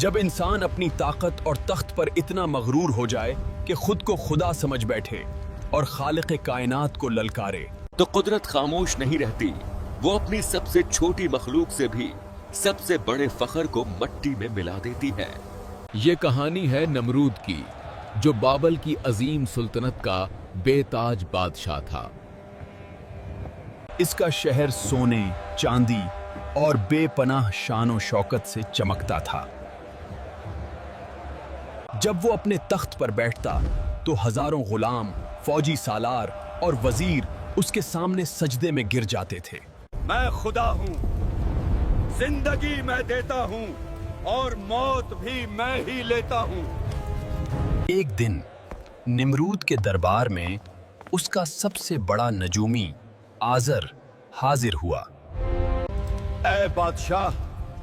جب انسان اپنی طاقت اور تخت پر اتنا مغرور ہو جائے کہ خود کو خدا سمجھ بیٹھے اور خالق کائنات کو للکارے تو قدرت خاموش نہیں رہتی، وہ اپنی سب سے چھوٹی مخلوق سے بھی سب سے بڑے فخر کو مٹی میں ملا دیتی ہے۔ یہ کہانی ہے نمرود کی، جو بابل کی عظیم سلطنت کا بے تاج بادشاہ تھا۔ اس کا شہر سونے، چاندی اور بے پناہ شان و شوکت سے چمکتا تھا۔ جب وہ اپنے تخت پر بیٹھتا تو ہزاروں غلام، فوجی سالار اور وزیر اس کے سامنے سجدے میں گر جاتے تھے۔ میں خدا ہوں، زندگی میں دیتا ہوں اور موت بھی میں ہی لیتا ہوں۔ ایک دن نمرود کے دربار میں اس کا سب سے بڑا نجومی آزر حاضر ہوا۔ اے بادشاہ،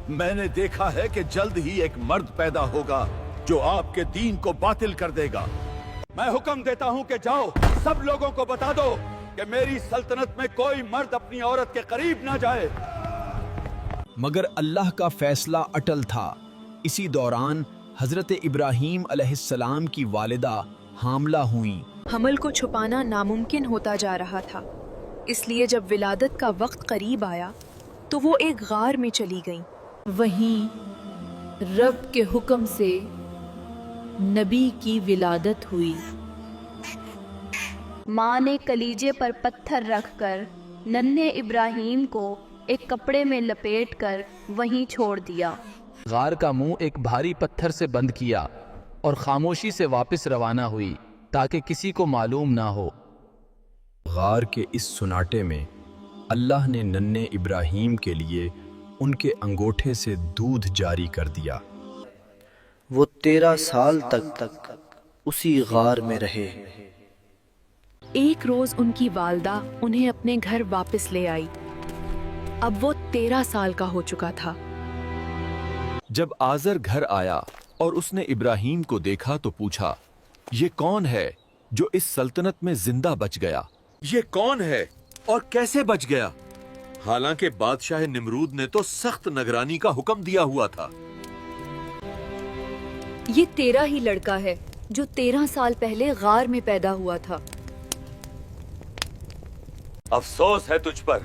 میں نے دیکھا ہے کہ جلد ہی ایک مرد پیدا ہوگا جو آپ کے دین کو باطل کر دے گا۔ میں حکم دیتا ہوں کہ جاؤ سب لوگوں کو بتا دو کہ میری سلطنت میں کوئی مرد اپنی عورت کے قریب نہ جائے۔ مگر اللہ کا فیصلہ اٹل تھا۔ اسی دوران حضرت ابراہیم علیہ السلام کی والدہ حاملہ ہوئیں۔ حمل کو چھپانا ناممکن ہوتا جا رہا تھا، اس لیے جب ولادت کا وقت قریب آیا تو وہ ایک غار میں چلی گئیں۔ وہیں رب کے حکم سے نبی کی ولادت ہوئی۔ ماں نے کلیجے پر پتھر رکھ کر ننھے ابراہیم کو ایک کپڑے میں لپیٹ کر وہیں چھوڑ دیا۔ غار کا منہ ایک بھاری پتھر سے بند کیا اور خاموشی سے واپس روانہ ہوئی تاکہ کسی کو معلوم نہ ہو۔ غار کے اس سناٹے میں اللہ نے ننھے ابراہیم کے لیے ان کے انگوٹھے سے دودھ جاری کر دیا۔ وہ 13 سال تک اسی غار میں رہے۔ ایک روز ان کی والدہ انہیں اپنے گھر واپس لے آئی۔ اب وہ 13 سال کا ہو چکا تھا۔ جب آزر گھر آیا اور اس نے ابراہیم کو دیکھا تو پوچھا، یہ کون ہے جو اس سلطنت میں زندہ بچ گیا؟ یہ کون ہے اور کیسے بچ گیا؟ حالانکہ بادشاہ نمرود نے تو سخت نگرانی کا حکم دیا ہوا تھا۔ یہ تیرا ہی لڑکا ہے جو 13 سال پہلے غار میں پیدا ہوا تھا۔ افسوس ہے تجھ پر،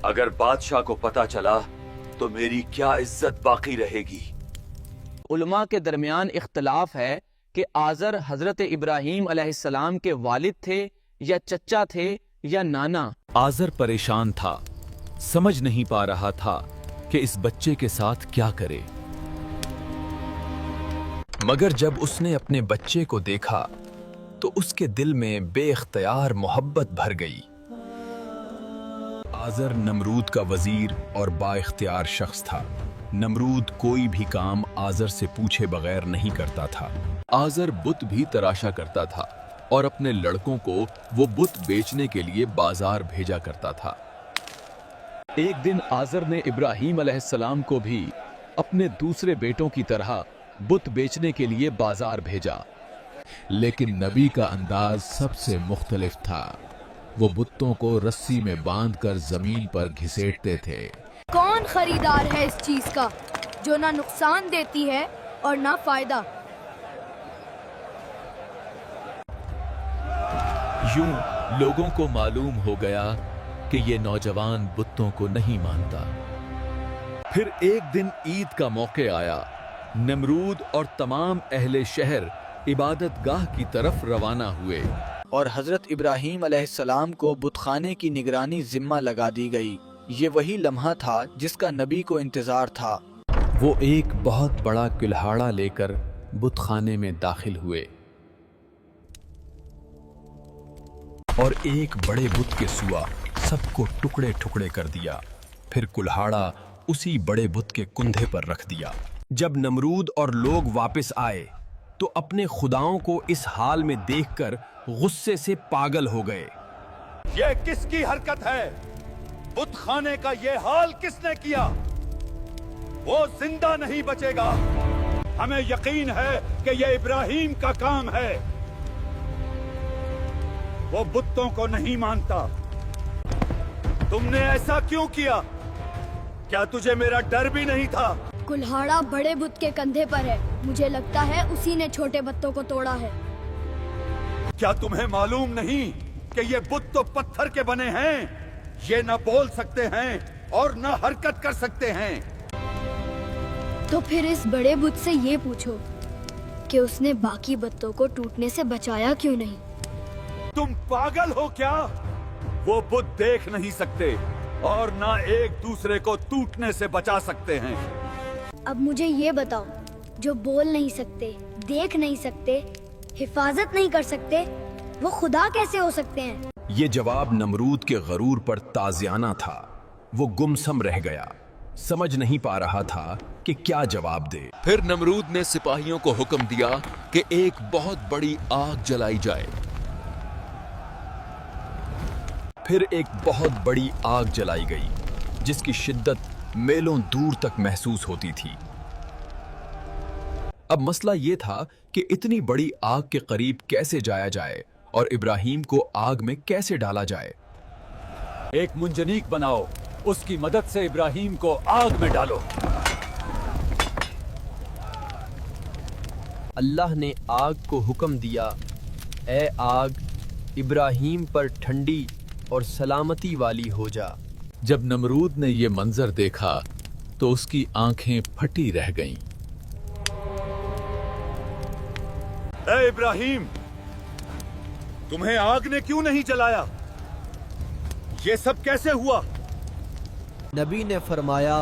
اگر بادشاہ کو پتا چلا تو میری کیا عزت باقی رہے گی۔ علماء کے درمیان اختلاف ہے کہ آزر حضرت ابراہیم علیہ السلام کے والد تھے یا چچا تھے یا نانا۔ آزر پریشان تھا، سمجھ نہیں پا رہا تھا کہ اس بچے کے ساتھ کیا کرے۔ مگر جب اس نے اپنے بچے کو دیکھا تو اس کے دل میں بے اختیار محبت بھر گئی۔ آزر نمرود کا وزیر اور با اختیار شخص تھا۔ نمرود کوئی بھی کام آزر سے پوچھے بغیر نہیں کرتا تھا۔ آزر بت بھی تراشا کرتا تھا اور اپنے لڑکوں کو وہ بت بیچنے کے لیے بازار بھیجا کرتا تھا۔ ایک دن آزر نے ابراہیم علیہ السلام کو بھی اپنے دوسرے بیٹوں کی طرح بت بیچنے کے لیے بازار بھیجا، لیکن نبی کا انداز سب سے مختلف تھا۔ وہ بتوں کو رسی میں باندھ کر زمین پر گھسیٹتے تھے۔ کون خریدار ہے اس چیز کا جو نہ نقصان دیتی ہے اور نہ فائدہ؟ یوں لوگوں کو معلوم ہو گیا کہ یہ نوجوان بتوں کو نہیں مانتا۔ پھر ایک دن عید کا موقع آیا۔ نمرود اور تمام اہل شہر عبادت گاہ کی طرف روانہ ہوئے، اور حضرت ابراہیم علیہ السلام کو بت خانے کی نگرانی ذمہ لگا دی گئی۔ یہ وہی لمحہ تھا جس کا نبی کو انتظار تھا۔ وہ ایک بہت بڑا کلہاڑا لے کر بت خانے میں داخل ہوئے اور ایک بڑے بت کے سوا سب کو ٹکڑے ٹکڑے کر دیا، پھر کلہاڑا اسی بڑے بت کے کندھے پر رکھ دیا۔ جب نمرود اور لوگ واپس آئے تو اپنے خداؤں کو اس حال میں دیکھ کر غصے سے پاگل ہو گئے۔ یہ کس کی حرکت ہے؟ بت خانے کا یہ حال کس نے کیا؟ وہ زندہ نہیں بچے گا۔ ہمیں یقین ہے کہ یہ ابراہیم کا کام ہے۔ وہ بتوں کو نہیں مانتا۔ تم نے ایسا کیوں کیا؟ کیا تجھے میرا ڈر بھی نہیں تھا؟ कुल्हाड़ा बड़े बुत के कंधे पर है। मुझे लगता है उसी ने छोटे बत्तों को तोड़ा है। क्या तुम्हें मालूम नहीं कि ये बुत तो पत्थर के बने हैं? ये न बोल सकते हैं और न हरकत कर सकते हैं। तो फिर इस बड़े बुत से ये पूछो कि उसने बाकी बत्तों को टूटने से बचाया क्यों नहीं? तुम पागल हो क्या? वो बुत देख नहीं सकते और ना एक दूसरे को टूटने से बचा सकते हैं। अब मुझे ये बताओ, जो बोल नहीं सकते, देख नहीं सकते, हिफाजत नहीं कर सकते, वो खुदा कैसे हो सकते हैं? ये जवाब नमरूद के गरूर पर ताज़ियाना था। वो गुमसम रह गया, समझ नहीं पा रहा था कि क्या जवाब दे। फिर नमरूद ने सिपाहियों को हुक्म दिया कि एक बहुत बड़ी आग जलाई जाए। फिर एक बहुत बड़ी आग जलाई गई जिसकी शिद्दत मीलों दूर तक महसूस होती थी। अब मसला ये था कि इतनी बड़ी आग के करीब कैसे जाया जाए और इब्राहीम को आग में कैसे डाला जाए। एक मुंजनीक बनाओ, उसकी मदद से इब्राहीम को आग में डालो। अल्लाह ने आग को हुक्म दिया, ए आग, इब्राहीम पर ठंडी और सलामती वाली हो जा। जब नमरूद ने ये मंजर देखा तो उसकी आंखें फटी रह गईं। ए इब्राहीम, तुम्हें आग ने क्यों नहीं जलाया? ये सब कैसे हुआ? नबी ने फरमाया,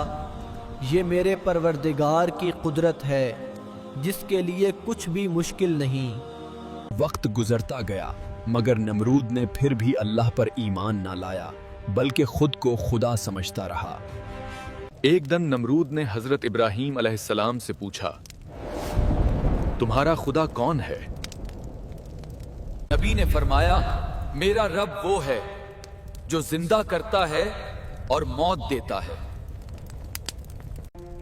ये मेरे परवरदिगार की कुदरत है जिसके लिए कुछ भी मुश्किल नहीं। वक्त गुजरता गया मगर नमरूद ने फिर भी अल्लाह पर ईमान ना लाया, बल्कि खुद को खुदा समझता रहा। एक दिन नमरूद ने हजरत इब्राहीम अलैहिस्सलाम से पूछा, तुम्हारा खुदा कौन है? नबी ने फरमाया, मेरा रब वो है जो जिंदा करता है और मौत देता है।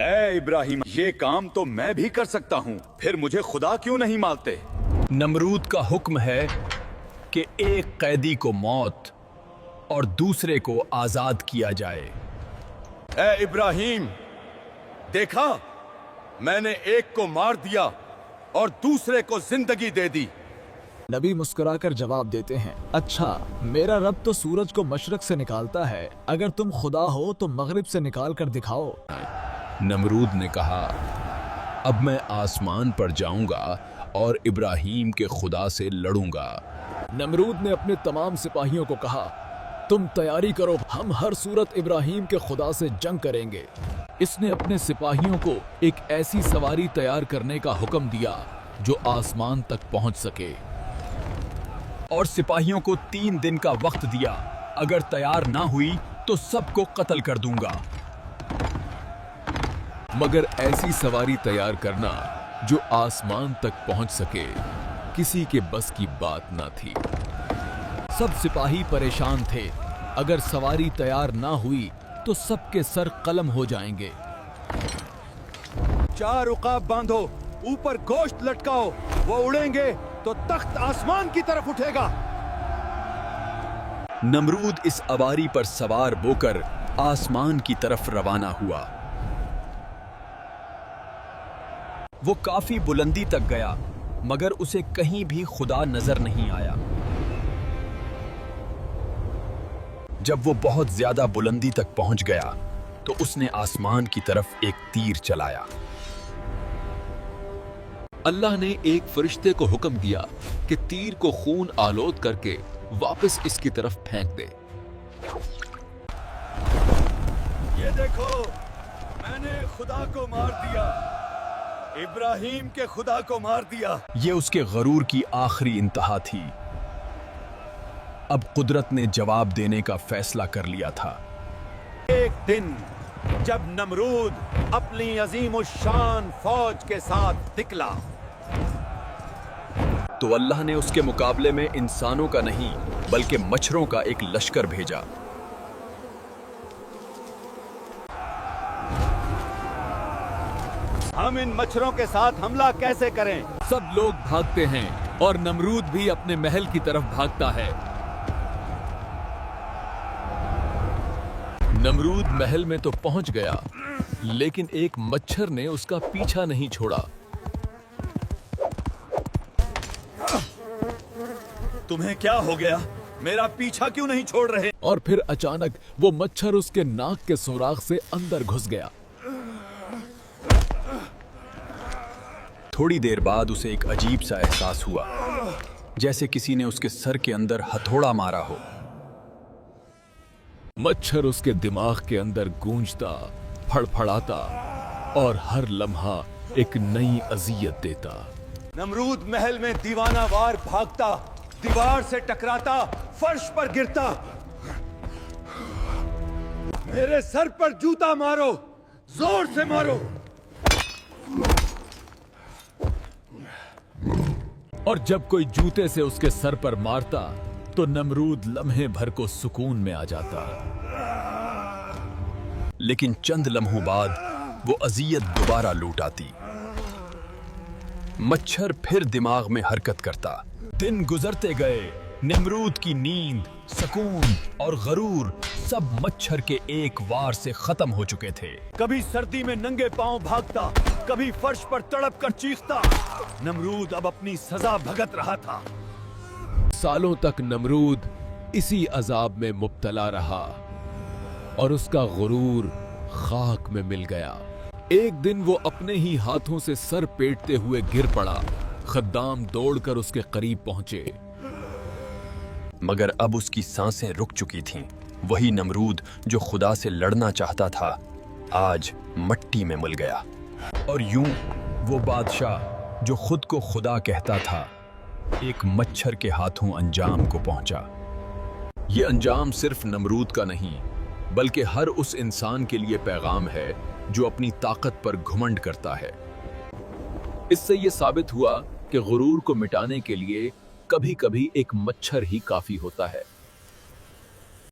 ए इब्राहीम, ये काम तो मैं भी कर सकता हूँ, फिर मुझे खुदा क्यों नहीं मानते? नमरूद का हुक्म है कि एक कैदी को मौत और दूसरे को आजाद किया जाए। ए इब्राहीम, देखा, मैंने एक को मार दिया और दूसरे को जिंदगी दे दी। नबी मुस्कुराकर जवाब देते हैं, अच्छा, मेरा रब तो सूरज को मशरक से निकालता है, अगर तुम खुदा हो तो मगरिब से निकाल कर दिखाओ। नमरूद ने कहा, अब मैं आसमान पर जाऊंगा और इब्राहीम के खुदा से लड़ूंगा। नमरूद ने अपने तमाम सिपाहियों को कहा, तुम तैयारी करो, हम हर सूरत इब्राहीम के खुदा से जंग करेंगे। इसने अपने सिपाहियों को एक ऐसी सवारी तैयार करने का हुक्म दिया जो आसमान तक पहुंच सके, और सिपाहियों को 3 दिन का वक्त दिया। अगर तैयार ना हुई तो सबको कत्ल कर दूंगा। मगर ऐसी सवारी तैयार करना जो आसमान तक पहुंच सके किसी के बस की बात ना थी। सब सिपाही परेशान थे, अगर सवारी तैयार ना हुई तो सबके सर कलम हो जाएंगे। 4 उकाब बांधो, ऊपर गोश्त लटकाओ, वो उड़ेंगे तो तख्त आसमान की तरफ उठेगा। नमरूद इस अवारी पर सवार होकर आसमान की तरफ रवाना हुआ। वो काफी बुलंदी तक गया मगर उसे कहीं भी खुदा नजर नहीं आया। जब वो बहुत ज्यादा बुलंदी तक पहुंच गया तो उसने आसमान की तरफ एक तीर चलाया। अल्लाह ने एक फरिश्ते को हुक्म दिया कि तीर को खून आलोद करके वापस इसकी तरफ फेंक दे। ये देखो, मैंने खुदा को मार दिया, इब्राहीम के खुदा को मार दिया। ये उसके गरूर की आखिरी इंतहा थी। अब कुदरत ने जवाब देने का फैसला कर लिया था। एक दिन जब नमरूद अपनी अजीमुश्शान फौज के साथ निकला तो अल्लाह ने उसके मुकाबले में इंसानों का नहीं बल्कि मच्छरों का एक लश्कर भेजा। हम इन मच्छरों के साथ हमला कैसे करें? सब लोग भागते हैं और नमरूद भी अपने महल की तरफ भागता है। नमरूद महल में तो पहुंच गया लेकिन एक मच्छर ने उसका पीछा नहीं छोड़ा। तुम्हें क्या हो गया? मेरा पीछा क्यों नहीं छोड़ रहे? और फिर अचानक वो मच्छर उसके नाक के सुराख से अंदर घुस गया। थोड़ी देर बाद उसे एक अजीब सा एहसास हुआ, जैसे किसी ने उसके सर के अंदर हथौड़ा मारा हो। मच्छर उसके दिमाग के अंदर गूंजता, फड़फड़ाता और हर लम्हा एक नई अजियत देता। नमरूद महल में दीवानावार भागता, दीवार से टकराता, फर्श पर गिरता। मेरे सर पर जूता मारो, जोर से मारो। और जब कोई जूते से उसके सर पर मारता तो नमरूद लम्हे भर को सुकून में आ जाता। लेकिन चंद लम्हों बाद वो अजियत दोबारा लौट आती। मच्छर फिर दिमाग में हरकत करता। दिन गुजरते गए। नमरूद की नींद, सुकून और गरूर सब मच्छर के एक वार से खत्म हो चुके थे। कभी सर्दी में नंगे पांव भागता, कभी फर्श पर तड़प कर चीखता। नमरूद अब अपनी सजा भुगत रहा था। सालों तक नमरूद इसी अजाब में मुब्तला रहा और उसका गुरूर खाक में मिल गया। एक दिन वो अपने ही हाथों से सर पेटते हुए गिर पड़ा। खद्दाम दौड़कर उसके करीब पहुंचे, मगर अब उसकी सांसें रुक चुकी थीं। वही नमरूद जो खुदा से लड़ना चाहता था, आज मट्टी में मिल गया। और यूं वो बादशाह जो खुद को खुदा कहता था, एक मच्छर के हाथों अंजाम को पहुंचा। ये अंजाम सिर्फ नमरूद का नहीं, बल्कि हर उस इंसान के लिए पैगाम है जो अपनी ताकत पर घुमंड करता है। इससे ये साबित हुआ कि गुरूर को मिटाने के लिए कभी-कभी एक मच्छर ही काफी होता है।